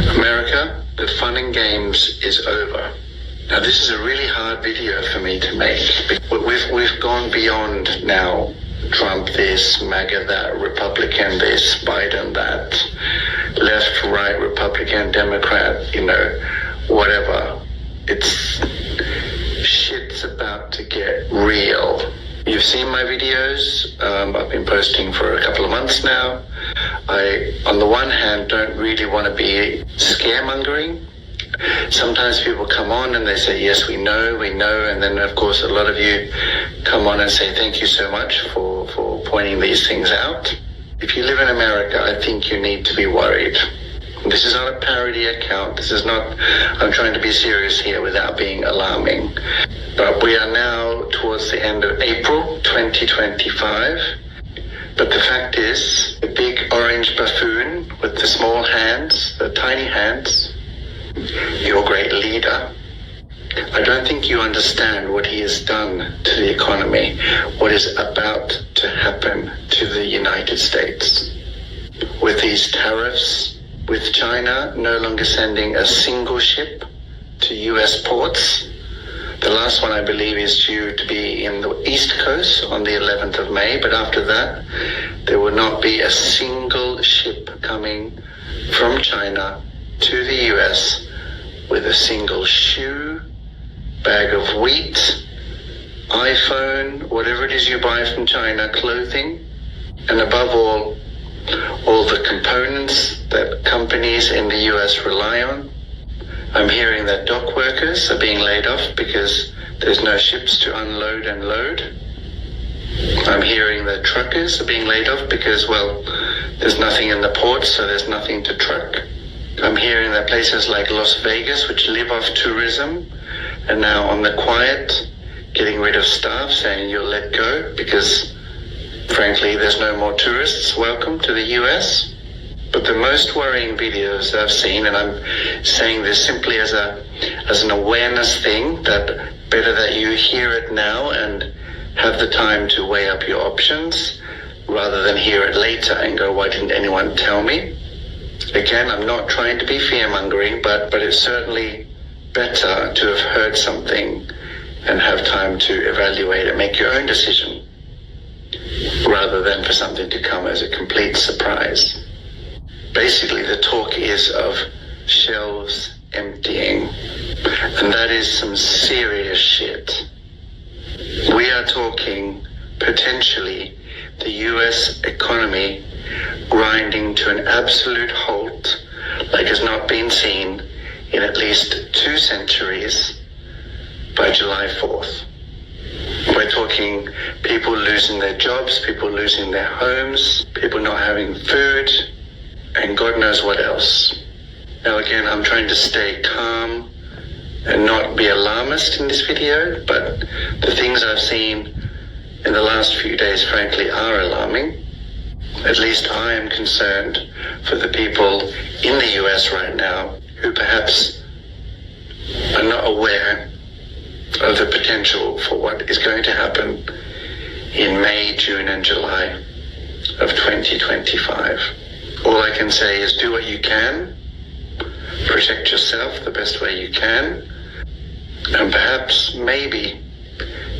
America, the fun and games is over. Now, this is a really hard video for me to make. We've gone beyond now Trump this, MAGA that, Republican this, Biden that, left, right, Republican, Democrat, whatever. Shit's about to get real. You've seen my videos. I've been posting for a couple of months now. I, on the one hand, don't really want to be scaremongering. Sometimes people come on and they say, yes, we know. And then, of course, a lot of you come on and say, thank you so much for pointing these things out. If you live in America, I think you need to be worried. This is not a parody account. This is not, I'm trying to be serious here without being alarming. But we are now towards the end of April 2025. But the fact is, the big orange buffoon with the small hands, the tiny hands, your great leader, I don't think you understand what he has done to the economy, what is about to happen to the United States. With these tariffs, with China no longer sending a single ship to US ports. The last one, I believe, is due to be in the East Coast on the 11th of May, but after that, there will not be a single ship coming from China to the US with a single shoe, bag of wheat, iPhone, whatever it is you buy from China, clothing, and above all the components that companies in the US rely on. I'm hearing that dock workers are being laid off because there's no ships to unload and load. I'm hearing that truckers are being laid off because, well, there's nothing in the ports, so there's nothing to truck. I'm hearing that places like Las Vegas, which live off tourism, are now on the quiet, getting rid of staff, saying you'll let go because, frankly, there's no more tourists. Welcome to the US. But the most worrying videos I've seen, and I'm saying this simply as an awareness thing, that better that you hear it now and have the time to weigh up your options rather than hear it later and go, why didn't anyone tell me? Again, I'm not trying to be fear-mongering, but it's certainly better to have heard something and have time to evaluate and make your own decision rather than for something to come as a complete surprise. Basically, the talk is of shelves emptying, and that is some serious shit. We are talking potentially the US economy grinding to an absolute halt like has not been seen in at least 2 centuries by July 4th. We're talking people losing their jobs, people losing their homes, people not having food, and God knows what else. Now again, I'm trying to stay calm and not be alarmist in this video, but the things I've seen in the last few days, frankly, are alarming. At least I am concerned for the people in the US right now who perhaps are not aware of the potential for what is going to happen in May, June, and July of 2025. All I can say is do what you can, protect yourself the best way you can, and perhaps, maybe,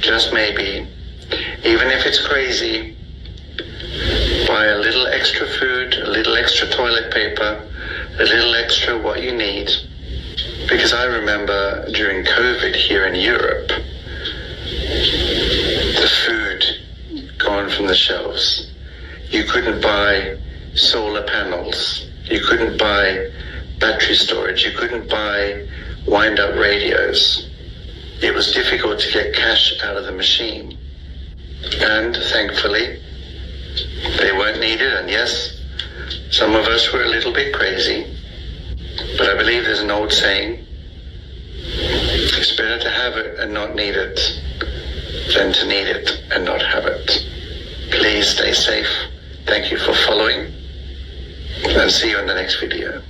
just maybe, even if it's crazy, buy a little extra food, a little extra toilet paper, a little extra what you need. Because I remember during COVID here in Europe, the food gone from the shelves. You couldn't buy solar panels. You couldn't buy battery storage. You couldn't buy wind-up radios. It was difficult to get cash out of the machine. And thankfully, they weren't needed. And yes, some of us were a little bit crazy. But I believe there's an old saying, it's better to have it and not need it than to need it and not have it. Please stay safe. Thank you for following, and see you in the next video.